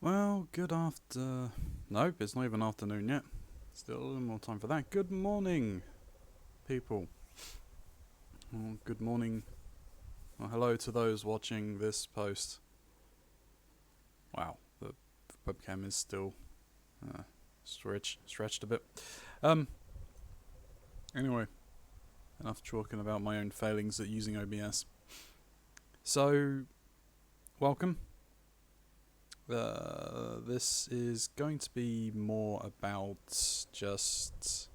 Well, good after... Nope, it's not even afternoon yet. Still a little more time for that. Good morning, people. Oh, good morning. Well, hello to those watching this post. Wow, the webcam is still stretched a bit. Anyway, enough talking about my own failings at using OBS. So, welcome. This is going to be more about just,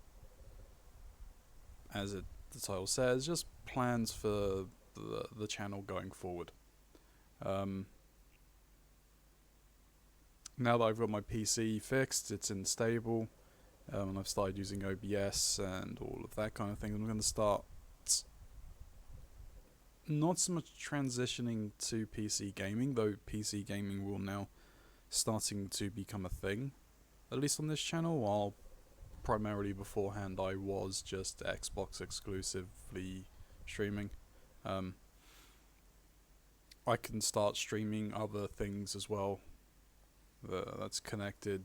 as the title says, just plans for the channel going forward. Now that I've got my PC fixed, it's stable, and I've started using OBS and all of that kind of thing, I'm going to start not so much transitioning to PC gaming, though PC gaming will now starting to become a thing, at least on this channel, while primarily beforehand I was just Xbox exclusively streaming. I can start streaming other things as well that's connected,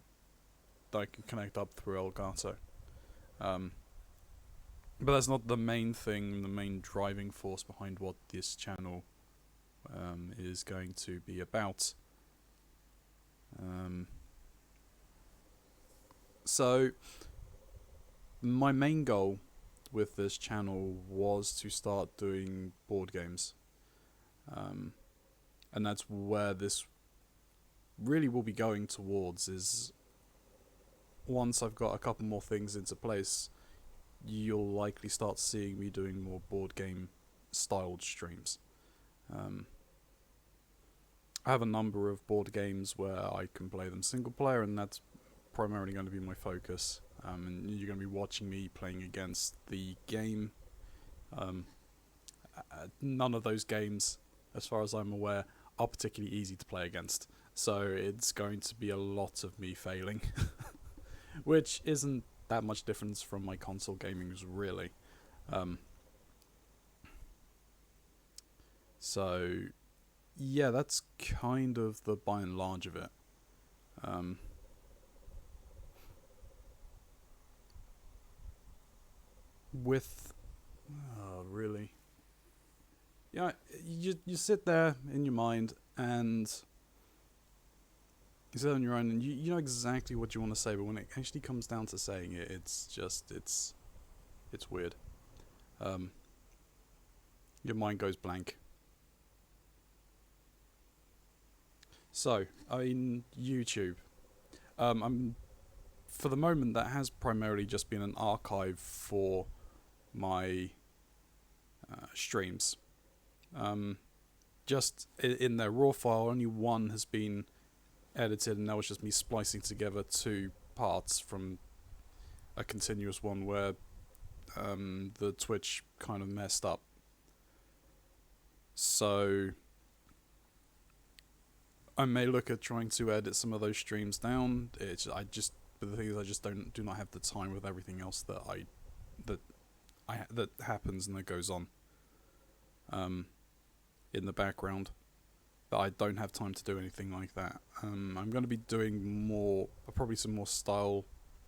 that I can connect up through Elgato. But that's not the main thing, the main driving force behind what this channel is going to be about. So, my main goal with this channel was to start doing board games. And that's where this really will be going towards, is once I've got a couple more things into place, you'll likely start seeing me doing more board game styled streams. I have a number of board games where I can play them single player, and that's primarily going to be my focus. And you're going to be watching me playing against the game. None of those games, as far as I'm aware, are particularly easy to play against. So it's going to be a lot of me failing, which isn't that much difference from my console gamings, really. So yeah, that's kind of the by and large of it. Really? Yeah, you sit there in your mind and you sit on your own and you know exactly what you want to say, but when it actually comes down to saying it, it's weird. Your mind goes blank. So, YouTube. For the moment, that has primarily just been an archive for my streams. Just in their raw file, only one has been edited, and that was just me splicing together two parts from a continuous one where the Twitch kind of messed up. So I may look at trying to edit some of those streams down. But the thing is, I just do not have the time with everything else that happens and that goes on in the background. That I don't have time to do anything like that. I'm going to be doing probably some more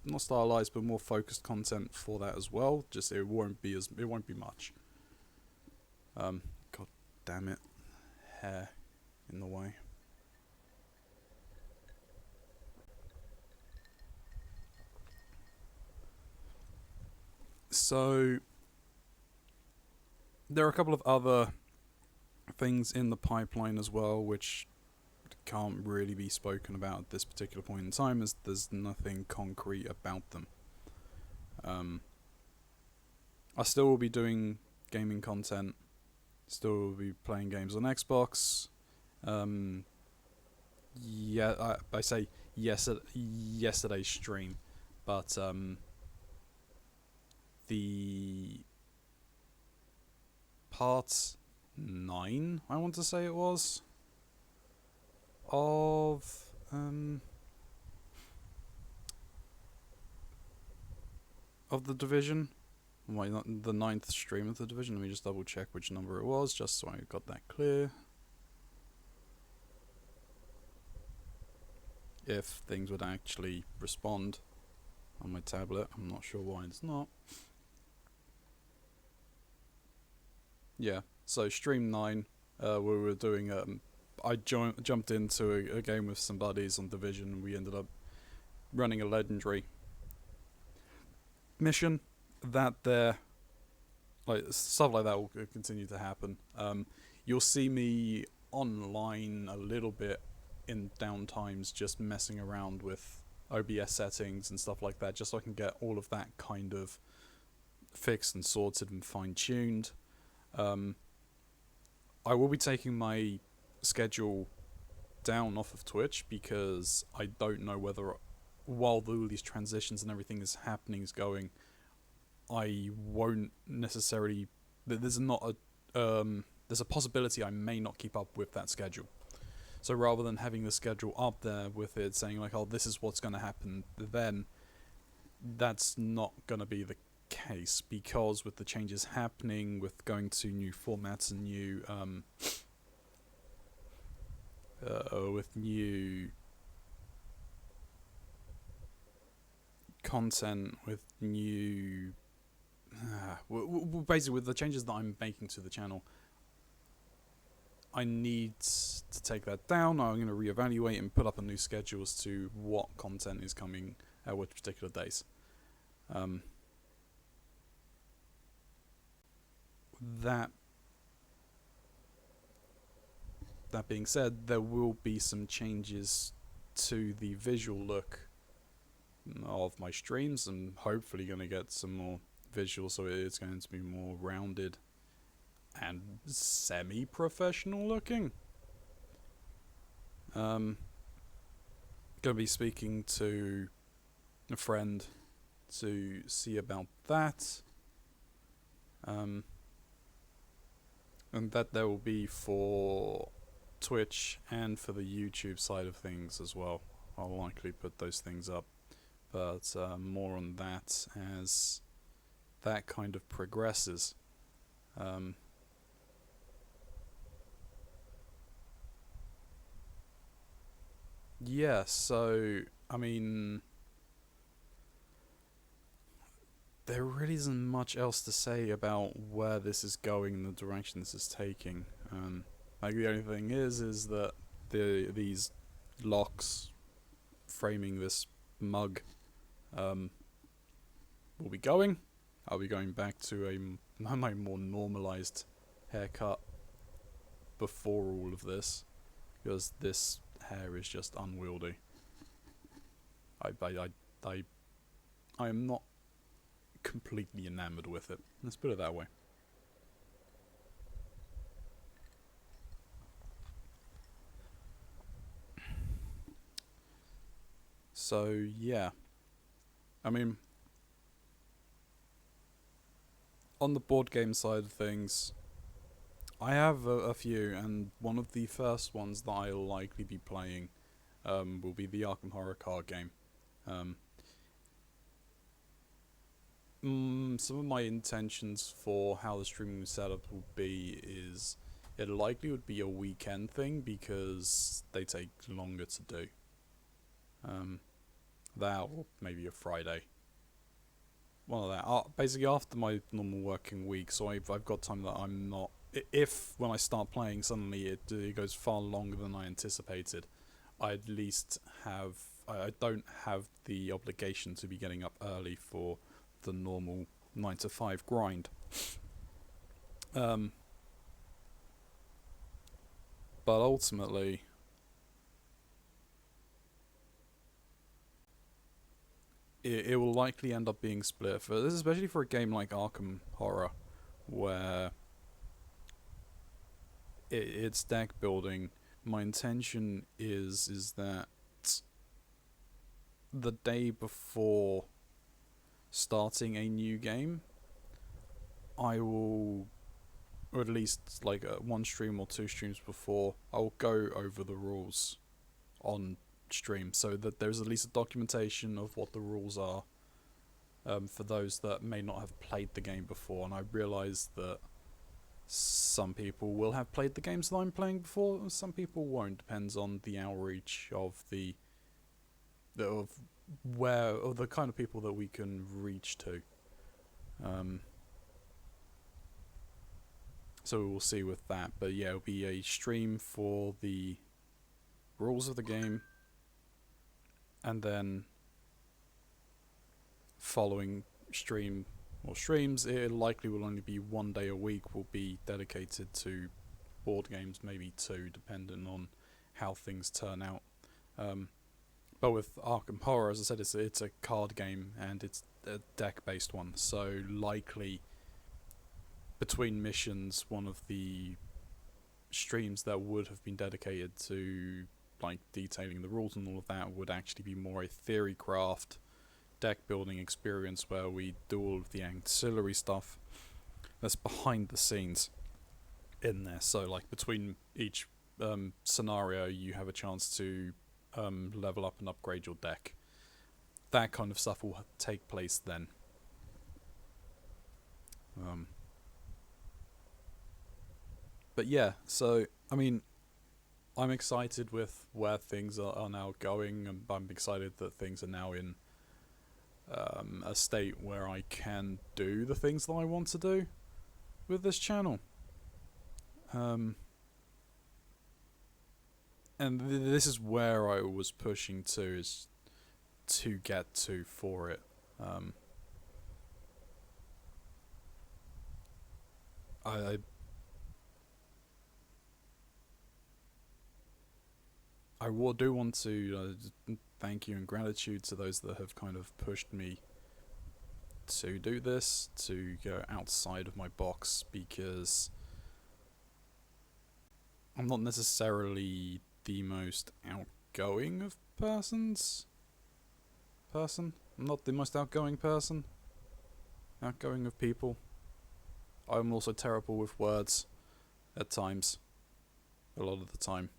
not stylized, but more focused content for that as well. Just it won't be much. God damn it, hair in the way. So there are a couple of other things in the pipeline as well, which can't really be spoken about at this particular point in time, as there's nothing concrete about them. I still will be doing gaming content, still will be playing games on Xbox. I say yesterday's stream, but the part 9, I want to say it was, of The Division. Why not the 9th stream of The Division? Let me just double check which number it was, just so I got that clear. if things would actually respond on my tablet. I'm not sure why it's not. Yeah, so Stream 9, we were doing, I jumped into a game with some buddies on Division, and we ended up running a legendary mission. That there, like, stuff like that will continue to happen. You'll see me online a little bit in downtimes, just messing around with OBS settings and stuff like that, just so I can get all of that kind of fixed and sorted and fine-tuned. I will be taking my schedule down off of Twitch, because I don't know whether, while all these transitions and everything is happening, is going, I won't necessarily. There's a possibility I may not keep up with that schedule. So rather than having the schedule up there with it saying like, oh, this is what's going to happen, then that's not going to be the case, because with the changes happening, with going to new formats and new with new content, with new basically with the changes that I'm making to the channel, I need to take that down. I'm going to reevaluate and put up a new schedule as to what content is coming at which particular days. That being said, there will be some changes to the visual look of my streams. I'm hopefully going to get some more visuals, so it's going to be more rounded and semi-professional looking. Going to be speaking to a friend to see about that. And that there will be for Twitch and for the YouTube side of things as well. I'll likely put those things up, but more on that as that kind of progresses. Yeah, so, I mean, there really isn't much else to say about where this is going and the direction this is taking. Like, the only thing is that these locks framing this mug will be going. I'll be going back to my more normalized haircut before all of this, because this hair is just unwieldy. I am not completely enamored with it. Let's put it that way. So yeah, I mean, on the board game side of things, I have a few, and one of the first ones that I'll likely be playing will be the Arkham Horror card game. Some of my intentions for how the streaming setup will be is it likely would be a weekend thing, because they take longer to do. That, or maybe a Friday. One of that. Basically after my normal working week, so I've got time that I'm not. If when I start playing suddenly it goes far longer than I anticipated, I at least have. I don't have the obligation to be getting up early for the normal 9 to 5 grind. But ultimately, it will likely end up being split. For this, especially for a game like Arkham Horror, where it's deck building. My intention is that the day before starting a new game, I will, or at least like one stream or two streams before, I will go over the rules on stream, so that there's at least a documentation of what the rules are for those that may not have played the game before. And I realise that some people will have played the games that I'm playing before, and some people won't. Depends on the outreach of the of where, or the kind of people that we can reach to. So we will see with that, but yeah, it'll be a stream for the rules of the game, and then following streams, it likely will only be 1 day a week will be dedicated to board games, maybe 2, depending on how things turn out. But with Arkham Horror, as I said, it's a card game and it's a deck-based one, so likely between missions, one of the streams that would have been dedicated to like detailing the rules and all of that would actually be more a theory craft deck building experience where we do all of the ancillary stuff that's behind the scenes in there. So like between each scenario you have a chance to level up and upgrade your deck. That kind of stuff will take place then. But yeah, so I mean, I'm excited with where things are now going, and I'm excited that things are now in a state where I can do the things that I want to do with this channel. And this is where I was pushing to, is to get to for it. I do want to thank you and gratitude to those that have kind of pushed me to do this, to go outside of my box, because I'm not necessarily the most outgoing of person. I'm not the most outgoing person. Outgoing of people. I'm also terrible with words at times. A lot of the time.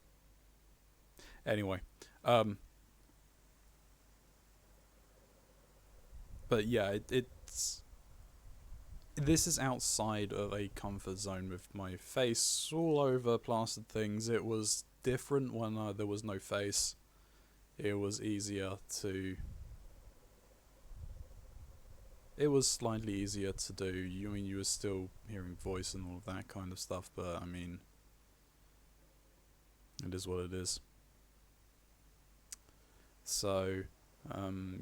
Anyway, but yeah, it's this is outside of a comfort zone with my face all over plastered things. It was different when there was no face. It was easier to. It was slightly easier to do. You were still hearing voice and all of that kind of stuff, but I mean, it is what it is. So,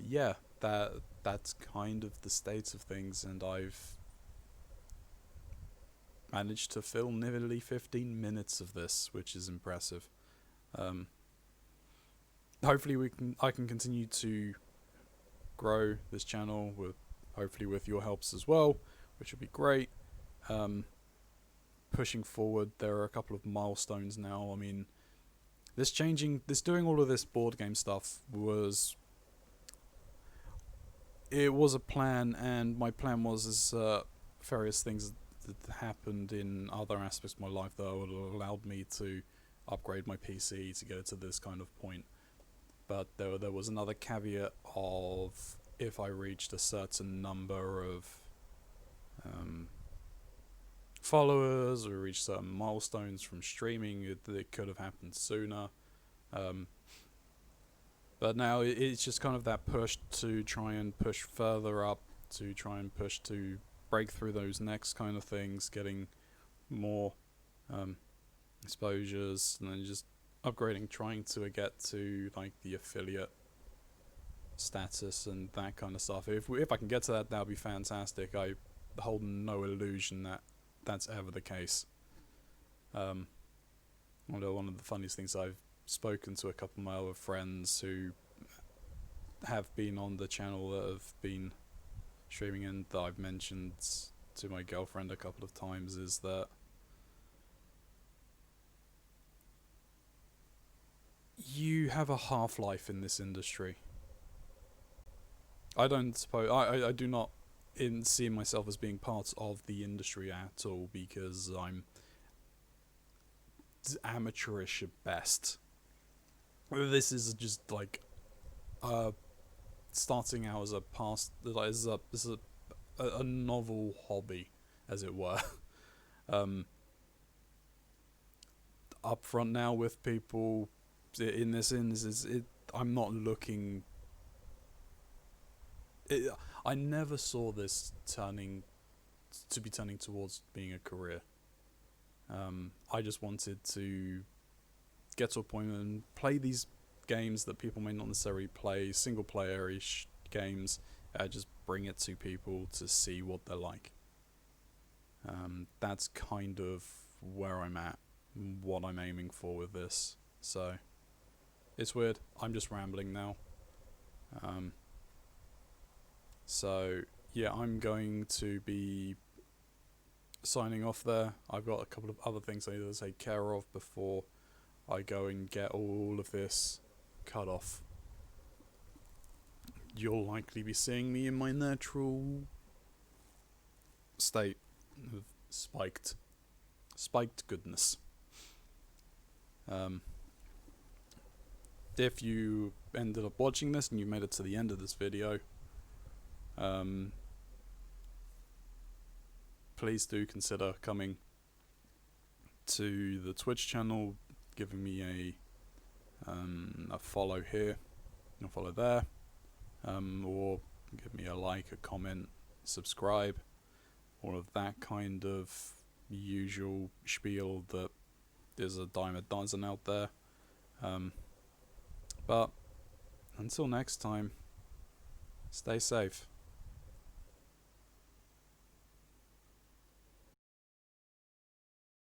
yeah, that's kind of the state of things, and I've managed to film nearly 15 minutes of this, which is impressive. Hopefully I can continue to grow this channel hopefully with your helps as well, which would be great. Pushing forward, there are a couple of milestones now. I mean, doing all of this board game stuff was a plan, and my plan was various things that happened in other aspects of my life that would have allowed me to upgrade my PC to go to this kind of point. But there was another caveat of if I reached a certain number of followers or reached certain milestones from streaming, it could have happened sooner. But now it's just kind of that push to try and push further up, to try and push to break through those next kind of things, getting more exposures, and then just upgrading, trying to get to like the affiliate status and that kind of stuff. If I can get to that, that'll be fantastic. I hold no illusion that that's ever the case. One of the funniest things, I've spoken to a couple of my other friends who have been on the channel that have been streaming, and that I've mentioned to my girlfriend a couple of times, is that you have a half-life in this industry. I do not see myself as being part of the industry at all, because I'm amateurish at best. This is just like starting out as a novel hobby, as it were. Up front now with people in this I'm not looking I never saw this turning towards being a career. I just wanted to get to a point and play these games that people may not necessarily play, single player-ish games. Just bring it to people to see what they're like. That's kind of where I'm at, what I'm aiming for with this. So it's weird. I'm just rambling now. So yeah, I'm going to be signing off there. I've got a couple of other things I need to take care of before I go and get all of this cut off. You'll likely be seeing me in my natural state of spiked goodness. If you ended up watching this and you made it to the end of this video, please do consider coming to the Twitch channel, giving me a follow here, a follow there, or give me a like, a comment, subscribe, all of that kind of usual spiel that is a dime a dozen out there. But until next time, stay safe.